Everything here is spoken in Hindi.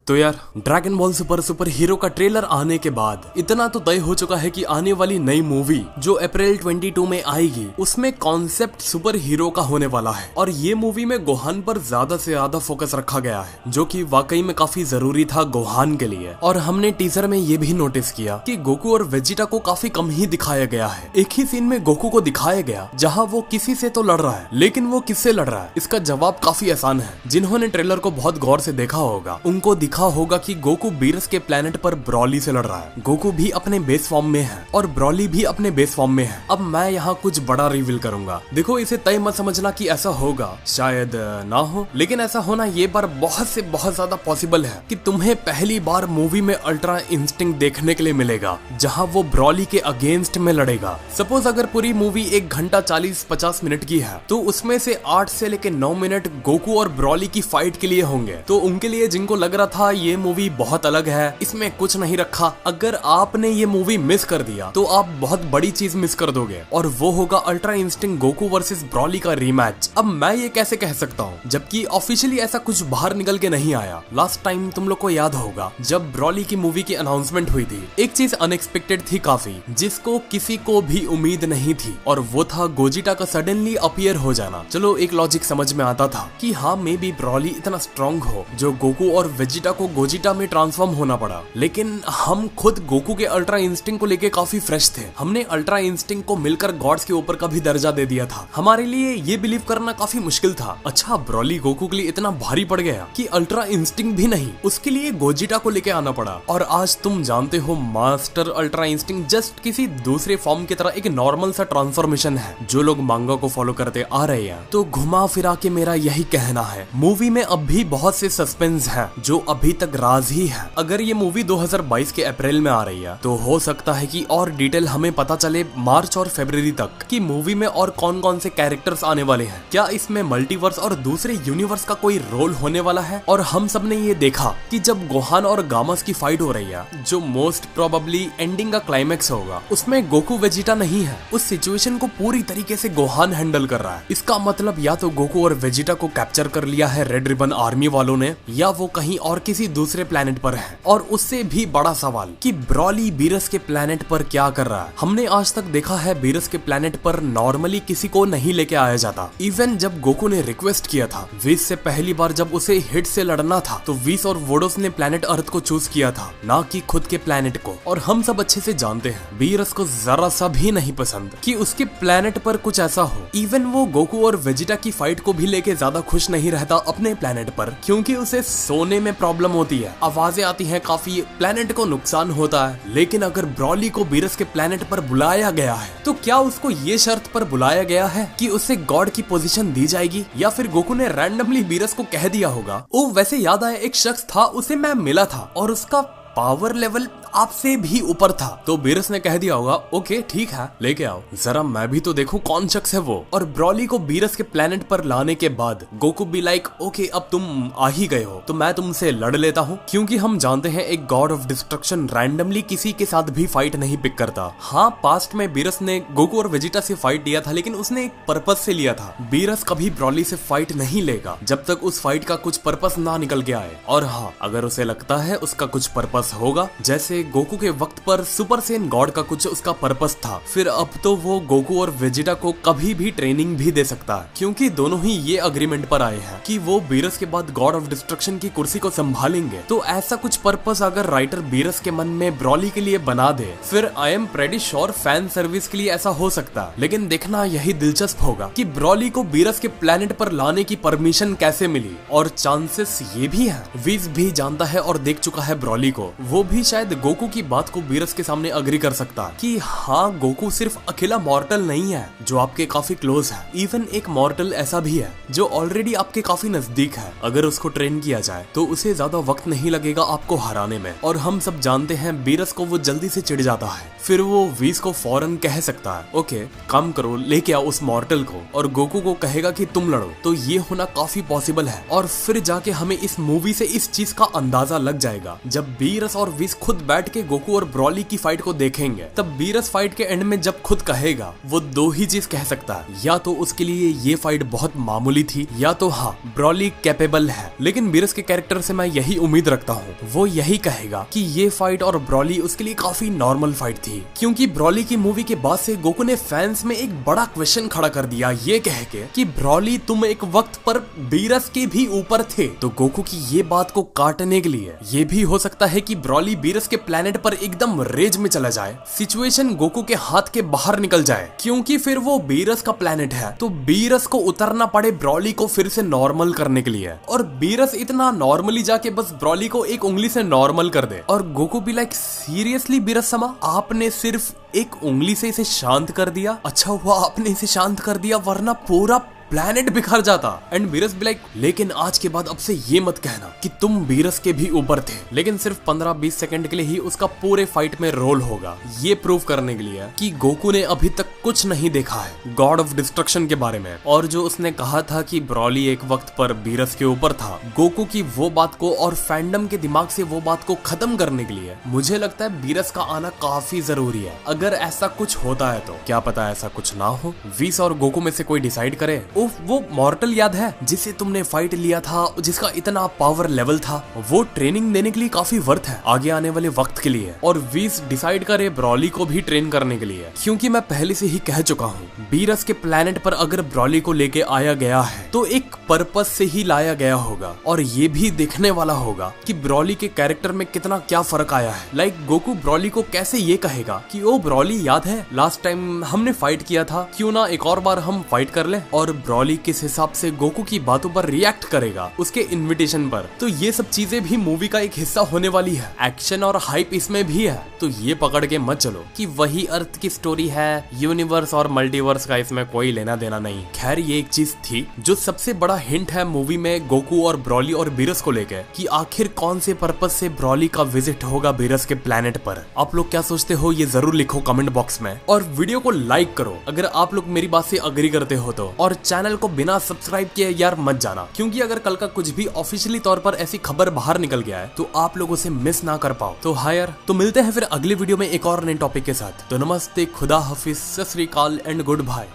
तो यार ड्रैगन बॉल सुपर हीरो का ट्रेलर आने के बाद इतना तो तय हो चुका है कि आने वाली नई मूवी जो अप्रैल 22 में आएगी उसमें कॉन्सेप्ट सुपर हीरो का होने वाला है। और ये मूवी में गोहान पर ज्यादा से ज्यादा फोकस रखा गया है, जो कि वाकई में काफी जरूरी था गोहान के लिए। और हमने टीजर में ये भी नोटिस किया कि गोकू और वेजिटा को काफी कम ही दिखाया गया है। एक ही सीन में गोकू को दिखाया गया जहाँ वो किसी से तो लड़ रहा है, लेकिन वो किससे लड़ रहा है इसका जवाब काफी आसान है। जिन्होंने ट्रेलर को बहुत गौर से देखा होगा उनको होगा कि गोकू बीरस के प्लेनेट पर ब्रॉली से लड़ रहा है। गोकू भी अपने बेस फॉर्म में है और ब्रॉली भी अपने बेस फॉर्म में है। अब मैं यहाँ कुछ बड़ा रिवील करूंगा। देखो, इसे तय मत समझना कि ऐसा होगा, शायद ना हो, लेकिन ऐसा होना ये बार बहुत ज्यादा पॉसिबल है कि तुम्हें पहली बार मूवी में अल्ट्रा इंस्टिंक्ट देखने के लिए मिलेगा जहाँ वो ब्रॉली के अगेंस्ट में लड़ेगा। सपोज अगर पूरी मूवी 1 घंटा 40-50 मिनट की है तो उसमें से 8 से लेकर 9 मिनट गोकू और ब्रॉली की फाइट के लिए होंगे। तो उनके लिए जिनको लग रहा था ये मूवी बहुत अलग है, इसमें कुछ नहीं रखा, अगर आपने ये मूवी मिस कर दिया तो आप बहुत बड़ी चीज मिस कर दोगे, और वो होगा ultra instinct Goku versus Broly का रीमैच। अब मैं ये कैसे कह सकता हूँ जबकि ऑफिशियली ऐसा कुछ बाहर निकल के नहीं आया। लास्ट टाइम तुम लोग को याद होगा जब ब्रॉली की मूवी की अनाउंसमेंट हुई थी, एक चीज अनएक्सपेक्टेड थी काफी, जिसको किसी को भी उम्मीद नहीं थी, और वो था गोजिटा का सडनली अपीयर हो जाना। चलो एक लॉजिक समझ में आता था कि हाँ मे बी ब्रॉली इतना स्ट्रॉन्ग हो जो गोकू और वेजिटा को गोजिटा में ट्रांसफॉर्म होना पड़ा, लेकिन हम खुद गोकू के अल्ट्रा इंस्टिंक्ट को लेके काफी फ्रेश थे। हमने अल्ट्रा इंस्टिंक्ट को मिलकर गॉड्स के ऊपर का भी दर्जा दे दिया था। हमारे लिए ये बिलीव करना काफी मुश्किल था। अच्छा, ब्रॉली गोकू के लिए इतना भारी पड़ गया कि अल्ट्रा इंस्टिंक्ट भी नहीं, उसके लिए गोजिटा को लेके आना पड़ा। और आज तुम जानते हो मास्टर अल्ट्रा इंस्टिंक्ट जस्ट किसी दूसरे फॉर्म की तरह एक नॉर्मल सा ट्रांसफॉर्मेशन है। जो लोग मांगा को फॉलो करते आ रहे हैं तो घुमा फिरा के मेरा यही कहना है, मूवी में अब भी बहुत से सस्पेंस है जो अभी तक राज ही है। अगर ये मूवी 2022 के अप्रैल में आ रही है तो हो सकता है कि और डिटेल हमें पता चले मार्च और फरवरी तक कि मूवी में और कौन कौन से कैरेक्टर्स आने वाले हैं, क्या इसमें मल्टीवर्स और दूसरे यूनिवर्स का कोई रोल होने वाला है। और हम सब ने ये देखा कि जब गोहान और गामस की फाइट हो रही है जो मोस्ट प्रोबेबली एंडिंग का क्लाइमेक्स होगा, उसमें गोकू वेजिटा नहीं है। उस सिचुएशन को पूरी तरीके से गोहान हैंडल कर रहा है। इसका मतलब या तो गोकू और वेजिटा को कैप्चर कर लिया है रेड रिबन आर्मी वालों ने, या वो कहीं और किसी दूसरे प्लेनेट पर है। और उससे भी बड़ा सवाल कि ब्रॉली बीरस के प्लेनेट पर क्या कर रहा है। हमने आज तक देखा है बीरस के प्लेनेट पर नॉर्मली किसी को नहीं लेके आया जाता। इवन जब गोकू ने रिक्वेस्ट किया था विस से पहली बार जब उसे हिट से लड़ना था तो विस और वोडोस ने प्लेनेट अर्थ को चूज किया था, ना कि खुद के प्लेनेट को। और हम सब अच्छे से जानते हैं बीरस को जरा सा भी नहीं पसंद कि उसके प्लेनेट पर कुछ ऐसा हो। इवन वो गोकू और वेजिटा की फाइट को भी लेके ज्यादा खुश नहीं रहता अपने प्लेनेट पर, क्योंकि उसे सोने में प्रॉब्लम होती है, आवाजें आती हैं काफी, प्लेनेट को नुकसान होता है। लेकिन अगर ब्रॉली को बीरस के प्लेनेट पर बुलाया गया है तो क्या उसको ये शर्त पर बुलाया गया है कि उसे गॉड की पोजीशन दी जाएगी, या फिर गोकू ने रैंडमली बीरस को कह दिया होगा। ओ वैसे याद आया, एक शख्स था उसे मैं मिला था और उसका पावर लेवल आपसे भी ऊपर था, तो बीरस ने कह दिया होगा ओके ठीक है लेके आओ, जरा मैं भी तो देखूं कौन शख्स है वो। और ब्रॉली को बीरस के प्लेनेट पर लाने के बाद गोकू भी लाइक ओके अब तुम आ ही गए हो तो मैं तुमसे लड़ लेता हूँ, क्योंकि हम जानते हैं एक गॉड ऑफ डिस्ट्रक्शन रैंडमली किसी के साथ भी फाइट नहीं पिक करता। हाँ, पास्ट में बीरस ने गोकू और वेजिटा से फाइट लिया था, लेकिन उसने एक पर्पस से लिया था। बीरस कभी ब्रॉली से फाइट नहीं लेगा जब तक उस फाइट का कुछ पर्पस ना निकल के आए। और हाँ, अगर उसे लगता है उसका कुछ पर्पस होगा, जैसे गोकू के वक्त पर सुपर सेन गॉड का कुछ उसका पर्पस था, फिर अब तो वो गोकू और वेजिटा को कभी भी ट्रेनिंग भी दे सकता है, क्योंकि दोनों ही ये अग्रीमेंट पर आए हैं कि वो बीरस के बाद गॉड ऑफ डिस्ट्रक्शन की कुर्सी को संभालेंगे। तो ऐसा कुछ पर्पस अगर राइटर बीरस के मन में ब्रॉली के लिए बना दे, फिर I am pretty sure fan service के लिए ऐसा हो सकता है। लेकिन देखना यही दिलचस्प होगा कि ब्रॉली को बीरस के प्लेनेट पर लाने की परमिशन कैसे मिली। और चांसेस ये भी है, विज भी जानता है और देख चुका है ब्रॉली को, वो भी शायद गोकू की बात को बीरस के सामने अग्री कर सकता है कि हाँ गोकू सिर्फ अकेला मॉर्टल नहीं है जो आपके काफी क्लोज है, इवन एक मॉर्टल ऐसा भी है जो ऑलरेडी आपके काफी नजदीक है। अगर उसको ट्रेन किया जाए तो उसे ज्यादा वक्त नहीं लगेगा आपको हराने में। और हम सब जानते हैं बीरस को वो जल्दी से चिढ़ जाता है, फिर वो वीस को फौरन कह सकता है ओके कम करो लेके आओ उस मॉर्टल को, और गोकू को कहेगा कि तुम लड़ो। तो ये होना काफी पॉसिबल है। और फिर जाके हमें इस मूवी से इस चीज का अंदाजा लग जाएगा जब बीरस और विस खुद बैठ के गोकू और ब्रॉली की फाइट को देखेंगे तब बीरस फाइट के एंड में जब खुद कहेगा वो दो ही चीज कह सकता है, या तो उसके लिए ये फाइट बहुत मामूली थी या तो हाँ ब्रॉली कैपेबल है। लेकिन बीरस के कैरेक्टर से मैं यही उम्मीद रखता हूँ, वो यही कहेगा कि ये फाइट और ब्रॉली उसके लिए काफी नॉर्मल फाइट थी। क्योंकि ब्रॉली की मूवी के बाद से गोकू ने फैंस में एक बड़ा क्वेश्चन खड़ा कर दिया ये कह के कि ब्रॉली तुम एक वक्त पर बीरस के भी ऊपर थे। तो गोकू की ये बात को काटने के लिए ये भी हो सकता है कि ब्रॉली बीरस के प्लेनेट पर एकदम रेज में चला जाए, सिचुएशन गोकू के हाथ के बाहर निकल जाए, क्योंकि फिर वो बीरस का प्लेनेट है तो बीरस को उतरना पड़े ब्रॉली को फिर से नॉर्मल करने के लिए, और बीरस इतना नॉर्मली जाके बस ब्रॉली को एक उंगली से नॉर्मल कर दे। और गोकू भी लाइक सीरियसली बीरस समा, आपने सिर्फ एक उंगली से इसे शांत कर दिया? अच्छा हुआ आपने इसे शांत कर दिया, वरना पूरा प्लैनेट बिखर जाता। एंड बीरस भी लाइक लेकिन आज के बाद अब से ये मत कहना कि तुम बीरस के भी ऊपर थे। लेकिन सिर्फ 15-20 सेकंड के लिए ही उसका पूरे फाइट में रोल होगा, ये प्रूव करने के लिए कि गोकू ने अभी तक कुछ नहीं देखा है गॉड ऑफ डिस्ट्रक्शन के बारे में। और जो उसने कहा था कि ब्रॉली एक वक्त पर बीरस के ऊपर था, गोकू की वो बात को और फैंडम के दिमाग से वो बात को खत्म करने के लिए मुझे लगता है बीरस का आना काफी जरूरी है। अगर ऐसा कुछ होता है तो क्या पता ऐसा कुछ ना हो, वीस और गोकू में से कोई डिसाइड करे वो मॉर्टल याद है जिसे तुमने फाइट लिया था, जिसका इतना पावर लेवल था, वो ट्रेनिंग देने के लिए काफी वर्थ है आगे आने वाले वक्त के लिए। और वीस डिसाइड करे ब्रॉली को भी ट्रेन करने के लिए, क्योंकि मैं पहले से ही कह चुका हूँ बीरस के प्लेनेट पर अगर ब्रॉली को लेके आया गया है तो एक पर्पस से ही लाया गया होगा। और ये भी देखने वाला होगा कि ब्रॉली के कैरेक्टर में कितना क्या फर्क आया है। लाइक गोकू ब्रॉली को कैसे ये कहेगा कि ओ ब्रॉली याद है लास्ट टाइम हमने फाइट किया था, क्यों ना एक और बार हम फाइट कर ले। और ब्रॉली किस हिसाब से गोकू की बातों पर रिएक्ट करेगा उसके इनविटेशन पर। तो ये सब चीजें भी मूवी का एक हिस्सा होने वाली है। एक्शन और हाइप इसमें भी है, तो ये पकड़ के मत चलो कि वही अर्थ की स्टोरी है, यूनिवर्स और मल्टीवर्स का इसमें कोई लेना देना नहीं। खैर ये एक चीज थी जो सबसे बड़ा हिंट है मूवी में गोकू और ब्रॉली और बीरस को लेकर कि आखिर कौन से पर्पस से ब्रॉली का विजिट होगा बीरस के प्लेनेट पर। आप लोग क्या सोचते हो ये जरूर लिखो कमेंट बॉक्स में, और वीडियो को लाइक करो अगर आप लोग मेरी बात से अग्री करते हो तो। और चैनल को बिना सब्सक्राइब किए यार मत जाना, क्योंकि अगर कल का कुछ भी ऑफिशियली तौर पर ऐसी खबर बाहर निकल गया है तो आप लोग उसे मिस ना कर पाओ। तो हाँ यार, तो मिलते हैं फिर अगले वीडियो में एक और नए टॉपिक के साथ। तो नमस्ते, खुदा हाफिज, सत श्री अकाल एंड गुड बाय।